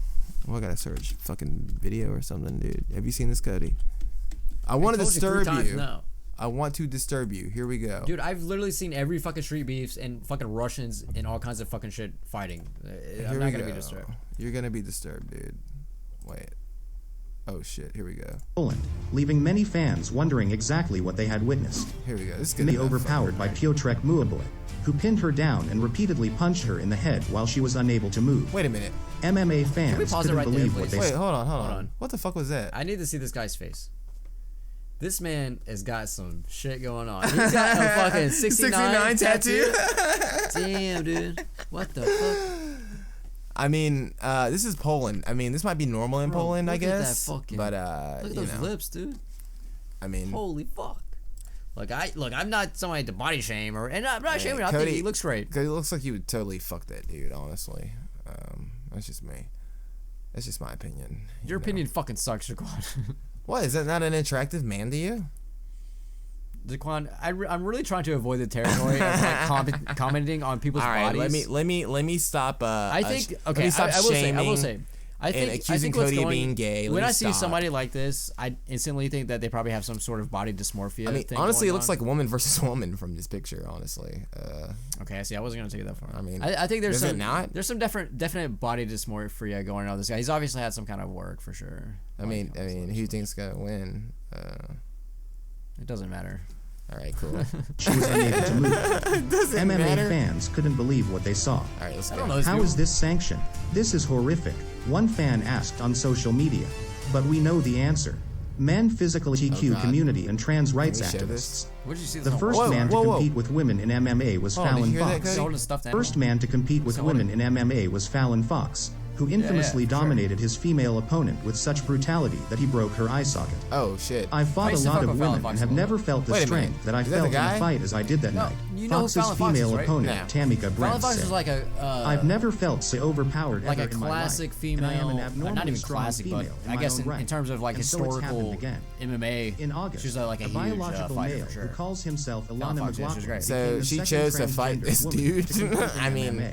Oh, I gotta search fucking video or something, dude. Have you seen this, Cody? I want to disturb you. No. I want to disturb you. Here we go. Dude, I've literally seen every fucking street beefs and fucking Russians and all kinds of fucking shit fighting. I'm not gonna be disturbed. You're gonna be disturbed, dude. Wait. Oh shit, here we go. Poland, leaving many fans wondering exactly what they had witnessed. Here we go. This is good. May overpowered by Piotrek Muaboy, who pinned her down and repeatedly punched her in the head while she was unable to move. Wait a minute. MMA fans pause it couldn't right there, believe please? what they Wait, saw. hold on. What the fuck was that? I need to see this guy's face. This man has got some shit going on. He's got a fucking 69 tattoo. Damn, dude. What the fuck? I mean, this is Poland. I mean, this might be normal in Poland, I guess. Look at that fucking, but look at those lips, dude. I mean, holy fuck. I'm not somebody to body shame and I'm not shaming. I Cody, think he looks great. Cody looks like you would totally fuck that dude. Honestly, that's just me. That's just my opinion. Your opinion fucking sucks, Shaquan. What, is that not an attractive man to you? Daquan, I'm really trying to avoid the territory of like commenting on people's bodies. Let me stop. I think okay. Let me stop I will shaming say. I think accusing what's Cody of going, being gay. When I see somebody like this, I instantly think that they probably have some sort of body dysmorphia. I mean, thing honestly, it going looks on. like woman versus woman from this picture. Honestly. Okay, I see. I wasn't gonna take it that far. I mean, I think there's there's some definite body dysmorphia going on with this guy. He's obviously had some kind of work for sure. I mean, who do you think's gonna win? It doesn't matter. All right, cool. She was unable to move. MMA matter. fans couldn't believe what they saw. All right, let's go. How is this sanctioned? This is horrific. One fan asked on social media, but we know the answer. Men, physical LGBTQ community, and trans rights activists. Where did you see The this? first man to compete with women in MMA was Fallon Fox. First man to compete with women in MMA was Fallon Fox, who infamously dominated his female opponent with such brutality that he broke her eye socket. Oh shit. I fought a lot of women and have never felt the Wait a strength minute. that I Is that felt the in guy? a fight as I did that night. You know who Fox's Fallon Fox female is, right? opponent, No. Tamika Fallon Brent, Fox is said, like I've never felt so overpowered like ever a in my classic life, female, and I am an abnormally not even strong classic, but female in I my guess own right. in terms of like And so it's historical happened again. MMA, In August, she's like a huge biological fighter male for sure. who calls himself Fallon Ilana Fox, yeah, she's McLaughlin great. So became the she second chose to fight transgender this woman dude. to compete in I mean, MMA.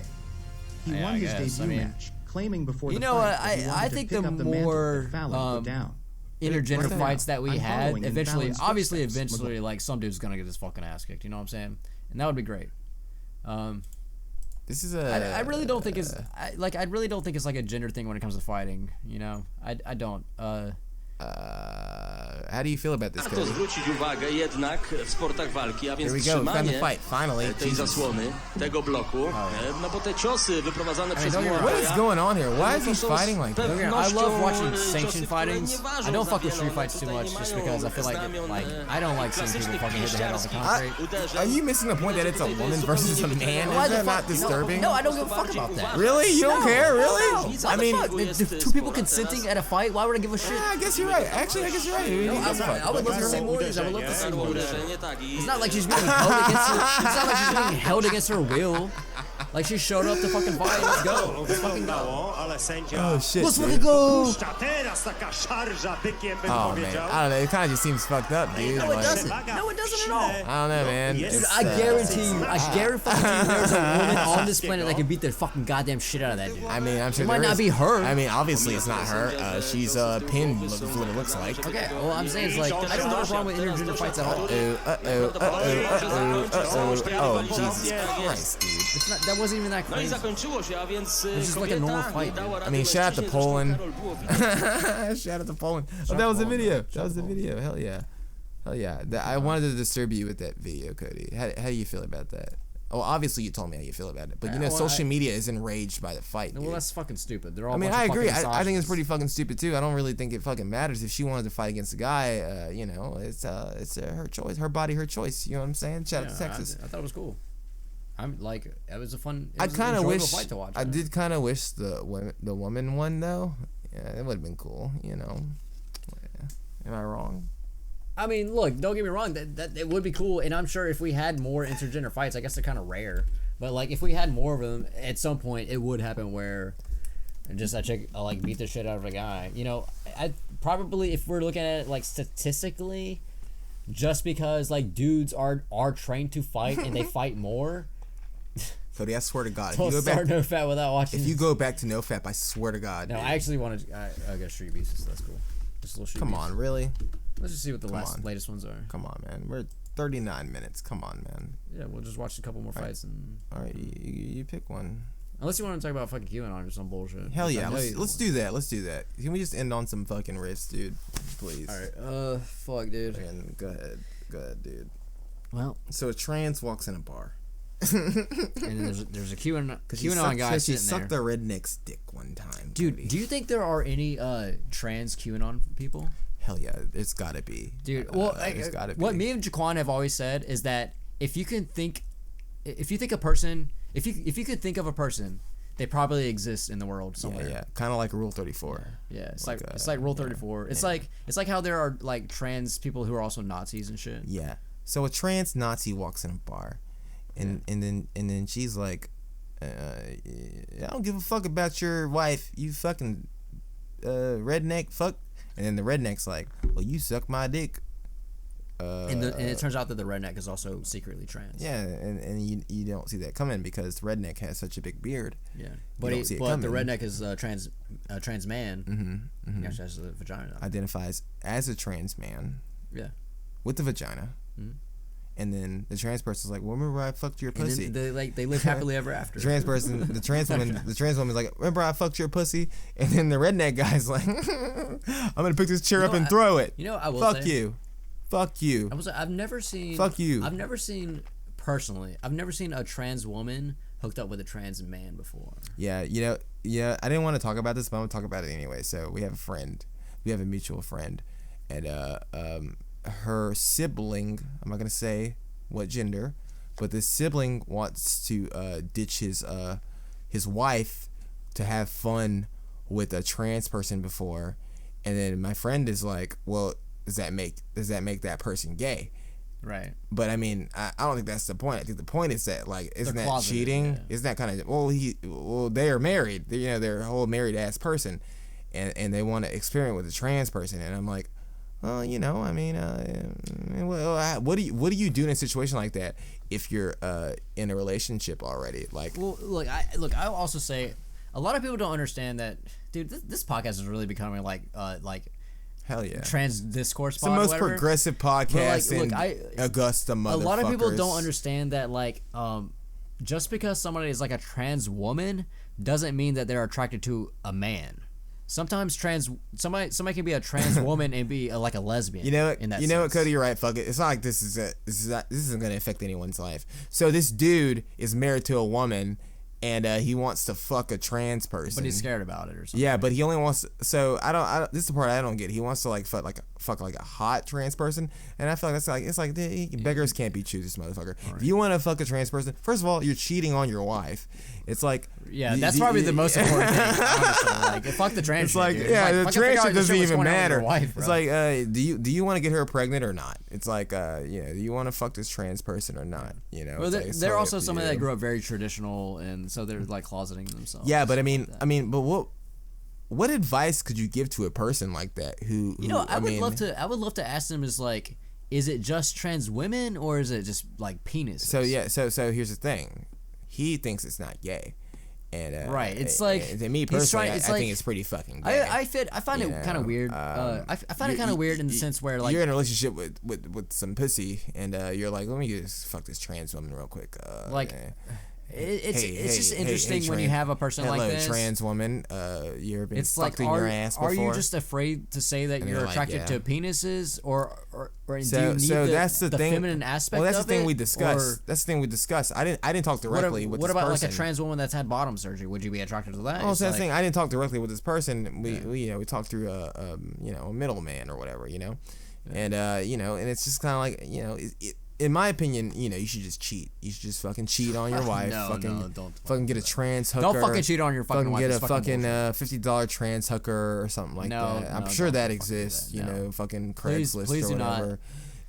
He Yeah, won I his guess. debut I mean, match, claiming before you the know fight what, that he wanted I to think pick the up the mantle more that Fallon put down. intergender Right fights now, that we I'm had, following in eventually, Fallon's obviously, footsteps. eventually, like some dude's gonna get his fucking ass kicked. You know what I'm saying? And that would be great. this is I really don't think it's I really don't think it's like a gender thing when it comes to fighting. You know, I don't. How do you feel about this, Warto Cody? zwrócić uwagę jednak w sportach walki, a więc Here we go. We've got the trzymanie fight. Finally. tej Jesus. zasłony, tego bloku, no bo te ciosy wyprowadzane przez What is Muaboya, going on here? Why is he no to są fighting like that? I love watching ciosy, sanctioned które fightings. nie ważą I don't za fuck with wiele, street fights one too tutaj much nie just mają because I feel like I don't like seeing people fucking hit the head all the concrete. Are you missing the point that it's a woman versus a man? Why Is the that not fuck? disturbing? No, I don't give a fuck about that. Really? You don't care? Really? Why I the mean, fuck? If two people consenting at a fight, why would I give a shit? I guess you're right. Actually, I guess you're right. I would love to see more of these. I would love to see more of this. uderzenie, tak, i It's not like she's being held against her. It's not like she's being held against her will. Like she showed up to fucking fight. Let's go. Let's fucking go. Oh shit. Let's dude. fucking go. Oh man, I don't know. It kind of just seems fucked up, dude. No, it Like, doesn't. No, it doesn't at all. I don't know, man. Dude, It's, I guarantee you, there's a woman on this planet that can beat the fucking goddamn shit out of that dude. I mean, I'm sure It might there not is. be her. I mean, obviously it's not her. She's pinned. Is what it looks like. Okay, well, I'm saying it's like, I don't have a problem with intergender fights at all. Oh, Jesus Christ, dude. It's not, that wasn't even that no i crazy. zakończyło się, a więc It's just like a normal kobieta nie fight, dała man. rady I mean, shout out to mężczyźnie, Poland. zresztą Karol było widać. Shout out to Poland. Oh, that was the video. That was the video. Hell yeah. Hell yeah. I wanted to disturb you with that video, Cody. How do you feel about that? Oh, obviously you told me how you feel about it, but you know, well, social media is enraged by the fight. Well, dude. that's fucking stupid. They're all. I mean, a bunch I of agree. fucking I think it's misogynists. pretty fucking stupid too. I don't really think it fucking matters if she wanted to fight against a guy. You know, it's her choice, her body, her choice. You know what I'm saying? Shout out to Texas. I thought it was cool. I'm like, it was a fun. I kind of wish. fight to watch. I did kind of wish the woman won though. Yeah, it would have been cool. You know. Yeah. Am I wrong? I mean, look, don't get me wrong. That it would be cool, and I'm sure if we had more intergender fights, I guess they're kind of rare. But like, if we had more of them, at some point it would happen where just a chick like beat the shit out of a guy. You know, I probably, if we're looking at it like statistically, just because like dudes are trained to fight and they fight more. Cody, I swear to God, Don't start NoFap without watching. If you go back to NoFap, I swear to God. No, dude. I actually want to. I got Street Beasts, so that's cool. Just a little Street Come Beasts. on, really? Let's just see what the latest ones are. Come on, man. We're 39 minutes. Come on, man. Yeah, we'll just watch a couple more fights and. All right, you pick one. Unless you want to talk about fucking QAnon or some bullshit. Hell yeah, let's do that. Let's do that. Can we just end on some fucking riffs, dude? Please. All right. Fuck, dude. And go ahead, dude. Well, so a trans walks in a bar. And there's a QAnon guy she sitting sucked the redneck's dick one time. Dude, Cody. do you think there are any trans QAnon people? Hell yeah, it's gotta be. Dude, well, it's gotta be. What me and Jaquan have always said is that if you could think of a person, they probably exist in the world somewhere. Yeah. Kind of like Rule 34. Yeah, it's like Rule 34. It's like how there are like trans people who are also Nazis and shit. Yeah. So a trans Nazi walks in a bar, and then she's like, I don't give a fuck about your wife, you fucking redneck fuck. And then the redneck's like, well, you suck my dick. And it turns out that the redneck is also secretly trans. Yeah, and you don't see that coming because the redneck has such a big beard. Yeah, but the redneck is a trans man. He actually has a vagina. Identifies as a trans man. Yeah, with the vagina. Mm-hmm. And then the trans person's like, well, remember I fucked your pussy? And then they live happily ever after. The trans woman's like, remember I fucked your pussy? And then the redneck guy's like, I'm gonna pick this chair up and throw it. You know, I will fuck say, you. Fuck you. I've never seen. Fuck you. I've never seen a trans woman hooked up with a trans man before. Yeah, I didn't want to talk about this, but I'm gonna talk about it anyway. So we have a mutual friend, and her sibling, I'm not gonna say what gender, but this sibling wants to ditch his wife to have fun with a trans person before, and then my friend is like, well, does that make that person gay? Right. But I mean, I don't think that's the point. I think the point is that, like, isn't that cheating? Yeah. Isn't that kind of they are married. They're a whole married ass person, and they want to experiment with a trans person, and I'm like, well, I mean, what do you do in a situation like that if you're in a relationship already? Like, well, I'll also say a lot of people don't understand that, dude. This podcast is really becoming like hell yeah, trans discourse. It's the most progressive podcast in Augusta, motherfuckers. A lot of people don't understand that, like, just because somebody is like a trans woman doesn't mean that they're attracted to a man. Sometimes somebody can be a trans woman and be like a lesbian. You know what, Cody, you're right. Fuck it. It's not like this isn't gonna affect anyone's life. So this dude is married to a woman, and he wants to fuck a trans person, but he's scared about it or something. Yeah, but he only wants. So I don't. This is the part I don't get. He wants to like fuck like a hot trans person, and I feel like that's like it's like beggars can't be choosers, motherfucker. Right. If you want to fuck a trans person, first of all, you're cheating on your wife. It's like, yeah, that's probably the most important thing. Honestly. Like, fuck the trans. It's like, dude. yeah, it's like, the trans shit doesn't even matter. Wife, it's like, do you want to get her pregnant or not? It's like, do you want to fuck this trans person or not? Well, they're also somebody that grew up very traditional, and so they're like closeting themselves. Yeah, but I mean, but what advice could you give to a person like that who I would love to ask them is like, is it just trans women or is it just like penises? So yeah, so here's the thing, he thinks it's not gay. And, right, it's like, to me personally, I think it's pretty fucking gay. I find it kind of weird. I find it kind of weird in the sense where, like, you're in a relationship with some pussy, and you're like, let me just fuck this trans woman real quick. It's just interesting when you have a person like this. Trans woman, you've been fucked in your ass before. Are you just afraid to say that you're attracted to penises, or do you need that's the thing, feminine aspect? Well, that's of the thing it, we discussed. That's the thing we discussed. I didn't talk directly with this person. What about like a trans woman that's had bottom surgery? Would you be attracted to that? Oh, so that's the thing. I didn't talk directly with this person. We talked through a middleman or whatever, and and it's just kind of like, in my opinion, you should just cheat. You should just fucking cheat on your wife. Don't fucking get a trans hooker. Don't fucking cheat on your fucking wife. Get a fucking $50 trans hooker or something like that. I'm sure that exists. Fucking Craigslist or whatever.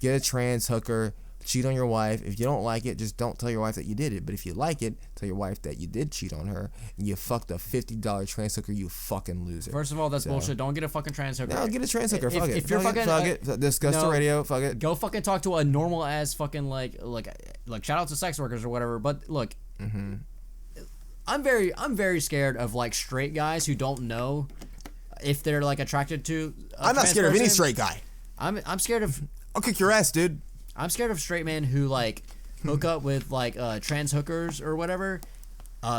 Get a trans hooker. cheat on your wife. If you don't like it, just don't tell your wife that you did it. But if you like it, tell your wife that you did cheat on her and you fucked a $50 trans hooker, you fucking loser. First of all, that's bullshit. Don't get a fucking trans hooker. No, get a trans hooker. Fuck it. If you're fucking Disgusta Radio. Fuck it. Go fucking talk to a normal ass fucking like shout out to sex workers or whatever. But look, I'm very scared of like straight guys who don't know if they're like attracted to. I'm not scared of any straight guy. I'm scared of. I'll kick your ass, dude. I'm scared of straight men who like hook up with like trans hookers or whatever.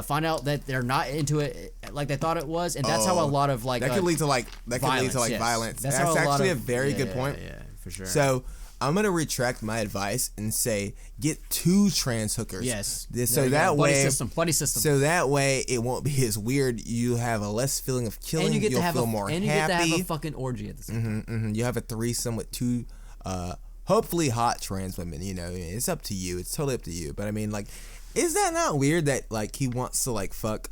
Find out that they're not into it like they thought it was, and that's how a lot of like that could lead to like violence. That's actually a very good point. Yeah, for sure. So I'm gonna retract my advice and say get 2 trans hookers. Yes. So that way, buddy system. So that way it won't be as weird. You have a less feeling of killing. And you get You'll to have feel more happy. And you get to have a fucking orgy at the same time. You have a threesome with 2. Hopefully hot trans women, you know, it's up to you. It's totally up to you. But I mean, like, is that not weird that like he wants to like fuck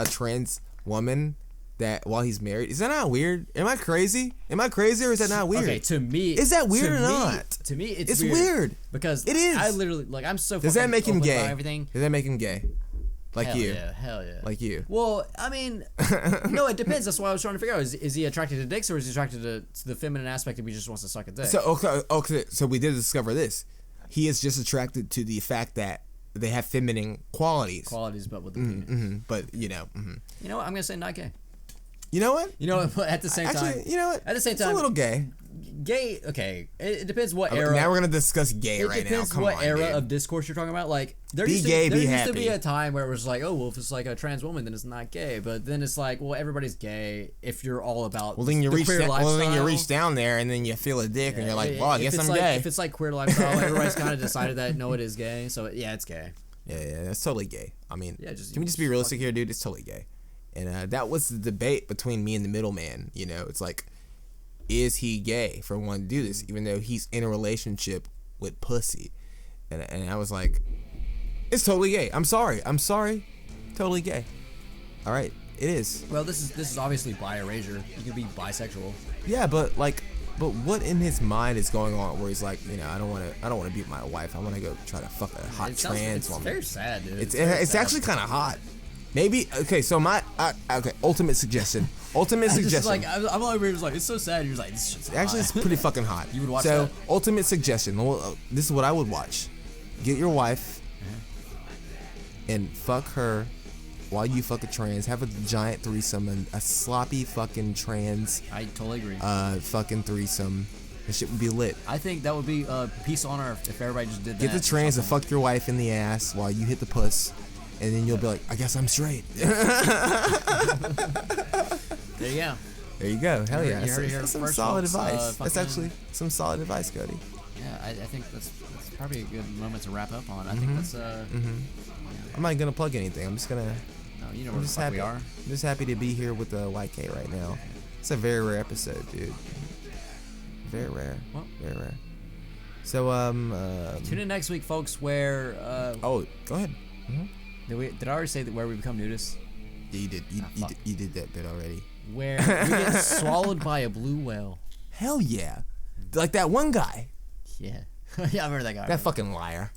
a trans woman that while he's married? Is that not weird? Am I crazy? Am I crazy or is that not weird? Okay, to me, is that weird or not? To me, it's weird because it is. I literally like I'm so. Does that make him gay? Everything. Does that make him gay? Like hell you? Yeah, hell yeah. Like you? Well, I mean, no, it depends. That's why I was trying to figure out: is he attracted to dicks or is he attracted to the feminine aspect if he just wants to suck a dick? So okay. So we did discover this. He is just attracted to the fact that they have feminine qualities. But with the penis. But you know. You know what? I'm gonna say not gay. You know what? You know what? At the same time. You know what? At the same time. It's a little gay. Gay, okay. It depends what era. Now we're gonna discuss gay right now. Come on, It depends what era of discourse you're talking about. Like, there used to be a time where it was like, oh, well, if it's like a trans woman, then it's not gay. But then it's like, well, everybody's gay if you're all about then you the reach queer lifestyle. Well, then you reach down there and then you feel a dick and you're like, well, I guess I'm gay. If it's like queer lifestyle, everybody's kind of decided that no, it is gay. So yeah, it's gay. Yeah, that's totally gay. I mean, can we just be realistic here, dude? It's totally gay. And that was the debate between me and the middleman. You know, it's like, is he gay for wanting to do this, even though he's in a relationship with pussy? And I was like, it's totally gay. I'm sorry. Totally gay. All right, it is. Well, this is obviously bi erasure. You can be bisexual. Yeah, but what in his mind is going on where he's like, you know, I don't want to beat my wife. I want to go try to fuck a hot trans woman. It's very sad, dude. It's actually kind of hot. Maybe okay. So ultimate suggestion. Like I'm over here just like it's so sad. You're like this shit's hot. Actually, it's pretty fucking hot. You would watch that? So ultimate suggestion. This is what I would watch. Get your wife and fuck her while you fuck a trans. Have a giant threesome and a sloppy fucking trans. I totally agree. Fucking threesome. That shit would be lit. I think that would be peace on earth if everybody just did that. Get the trans to fuck your wife in the ass while you hit the puss. And then you'll be like, I guess I'm straight. There you go. There you go. Hell yeah. You heard it here that's some first, solid folks. advice. That's actually some solid advice, Cody. Yeah, I think that's probably a good moment to wrap up on. I think that's I'm not gonna plug anything. I'm just gonna. No, you know where the fuck we are. I'm just happy to be here with the YK right now. It's a very rare episode, dude. Very rare. Well, very rare. So tune in next week, folks. Where go ahead. Mm-hmm. Did I already say that where we become nudists? Yeah, you did. You did that bit already. Where we get swallowed by a blue whale. Hell yeah. Like that one guy. Yeah. Yeah, I remember that guy. That fucking liar.